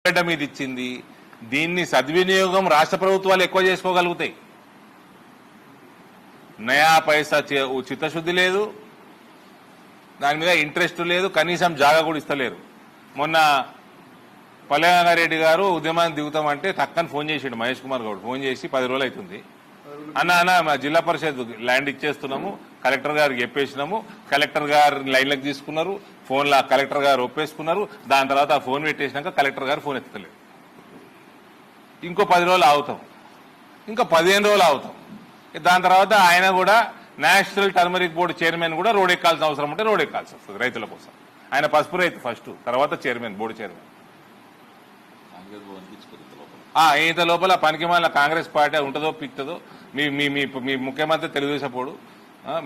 బిడ్డ మీద ఇచ్చింది. దీన్ని సద్వినియోగం రాష్ట్ర ప్రభుత్వాలు ఎక్కువ చేసుకోగలుగుతాయి. నయా పైసా చిత్తశుద్ధి లేదు, దాని మీద ఇంట్రెస్ట్ లేదు, కనీసం జాగా కూడా ఇస్తలేరు. మొన్న పల్లెనారెడ్డి గారు ఉద్యమాన్ని దిగుతామంటే టక్కని ఫోన్ చేసిండు మహేష్ కుమార్ గౌడ్. ఫోన్ చేసి 10 రోజులు అవుతుంది, అన్న మా జిల్లా పరిషత్ ల్యాండ్ ఇచ్చేస్తున్నాము, కలెక్టర్ గారికి చెప్పేసినాము, కలెక్టర్ గారు లైన్లకు తీసుకున్నారు, ఫోన్లో కలెక్టర్ గారు ఒప్పేసుకున్నారు. దాని తర్వాత ఆ ఫోన్ పెట్టేసినాక కలెక్టర్ గారు ఫోన్ ఎత్తలేదు. ఇంకో 10 రోజులు ఆగుతాం, ఇంకా 15 రోజులు ఆగుతాం. దాని తర్వాత ఆయన కూడా నేషనల్ టర్మరిక్ బోర్డు చైర్మన్ కూడా రోడ్ ఎక్కాల్సిన అవసరం ఉంటే రోడ్ ఎక్కాల్సి వస్తుంది రైతుల కోసం. ఆయన పసుపు రైతు ఫస్ట్, తర్వాత చైర్మన్, బోర్డు చైర్మన్. ఇంత లోపల పనికి మళ్ళీ కాంగ్రెస్ పార్టీ ఉంటుందో పిక్తుందో. మీ ముఖ్యమంత్రి తెలుగుదేశం పోడు,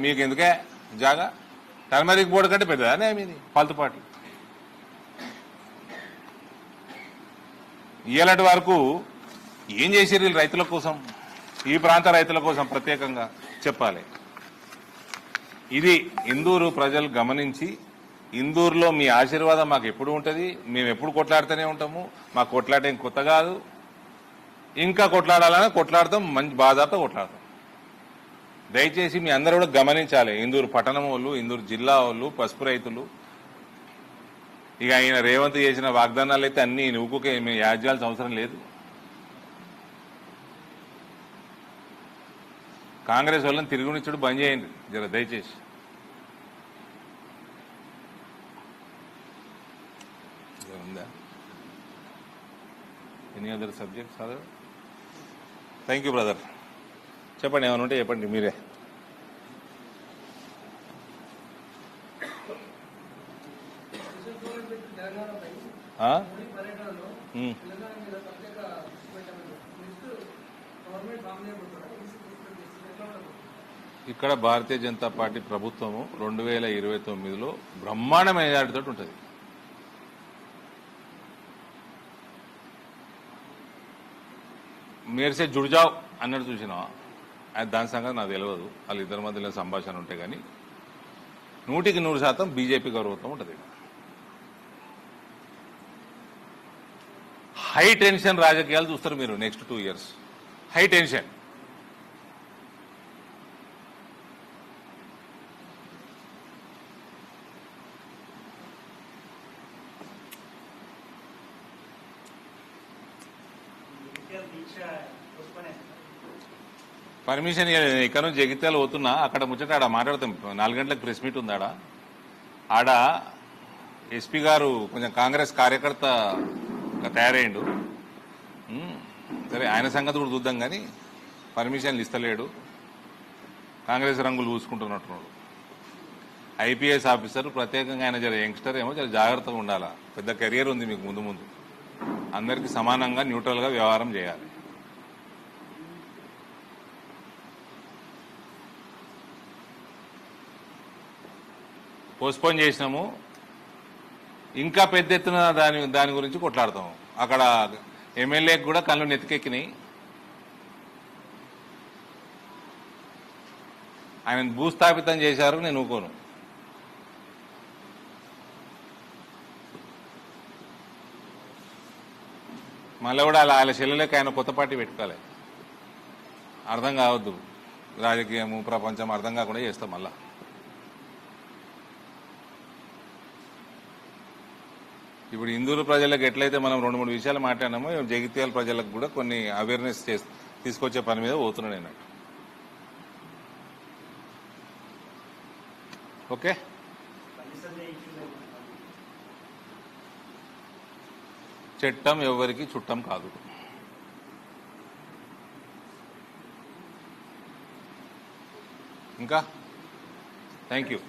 మీకు ఎందుకే జాగా? టర్మరిక్ బోర్డు కంటే పెద్దదానే మీది పాలతు పార్టీ. ఇయ్యాలటి వరకు ఏం చేసారు వీళ్ళు రైతుల కోసం, ఈ ప్రాంత రైతుల కోసం ప్రత్యేకంగా చెప్పాలి. ఇది ఇందూరు ప్రజలు గమనించి, ఇందూరులో మీ ఆశీర్వాదం మాకు ఎప్పుడు ఉంటుంది, మేము ఎప్పుడు కొట్లాడుతూనే ఉంటాము. మా కొట్లాట ఏం కొత్త కాదు, ఇంకా కొట్లాడాలని కొట్లాడతాం, మంచి బాధాతో కొట్లాడతాం. దయచేసి మీ అందరూ కూడా గమనించాలి. ఇందూరు పట్టణం వాళ్ళు, ఇందూరు జిల్లా వాళ్ళు, పసుపు రైతులు. ఇక ఆయన రేవంత్ చేసిన వాగ్దానాలు అయితే అన్ని నువ్వుకే మేము యాడ్ చేయాల్సిన అవసరం లేదు. కాంగ్రెస్ వాళ్ళని తిరుగునిచ్చుడు బంద్ చేయండి జర దయచేసి. ఉందా any other subjects? Other thank you brother. చెప్పండి, ఏమైనా ఉంటే చెప్పండి మీరే. ఇక్కడ భారతీయ జనతా పార్టీ ప్రభుత్వము 2029లో బ్రహ్మాండ మెజారిటీతో ఉంటుంది. మేర్సే జుడిజావ్ అన్నట్టు చూసినావా? దాని సంగతి నాకు తెలియదు, వాళ్ళిద్దరి మధ్యలో సంభాషణ ఉంటే కానీ 100% బీజేపీ గౌరవంతో ఉంటుంది. హై టెన్షన్ రాజకీయాలు చూస్తారు మీరు next 2 years. High tension. Permission ఇక్కడ నుంచి జగిత్యాల పోతున్నా, అక్కడ ముచ్చట ఆడ మాట్లాడతాం. 4 గంటలకు ప్రెస్ మీట్ ఉంది ఆడ ఎస్పీ గారు కొంచెం కాంగ్రెస్ కార్యకర్త తయారయ్యిండు. సరే ఆయన సంగతి కూడా చూద్దాం, కానీ పర్మిషన్లు ఇస్తలేడు, కాంగ్రెస్ రంగులు చూసుకుంటున్నట్టున్నాడు. ఐపీఎస్ ఆఫీసర్ ప్రత్యేకంగా ఆయన జర యంగ్స్టర్ ఏమో జర జాగ్రత్తగా ఉండాలా. పెద్ద కెరియర్ ఉంది మీకు ముందు ముందు. అందరికీ సమానంగా న్యూట్రల్గా వ్యవహారం చేయాలి. పోస్ట్పోన్ చేసినాము, ఇంకా పెద్ద ఎత్తున దాని గురించి కొట్లాడతాము. అక్కడ ఎమ్మెల్యేకి కూడా కళ్ళు నెత్తికెక్కినాయి. ఆయన భూస్థాపితం చేశారు, నేను ఊకోను. మళ్ళీ కూడా వాళ్ళ చెల్లెలకి ఆయన కొత్త పార్టీ పెట్టుకోవాలి. అర్థం కావద్దు, రాజకీయము ప్రపంచం అర్థం కాకుండా చేస్తాం. మళ్ళా ఇప్పుడు ఇందూరు ప్రజలకు ఎట్లయితే మనం 2-3 విషయాలు మాట్లాడినామో, జగిత్యాల ప్రజలకు కూడా కొన్ని అవేర్నెస్ తీసుకొచ్చే పని మీద పోతున్నాను నేను. ఓకే, చట్టం ఎవరికి చుట్టం కాదు. ఇంకా థ్యాంక్ యూ.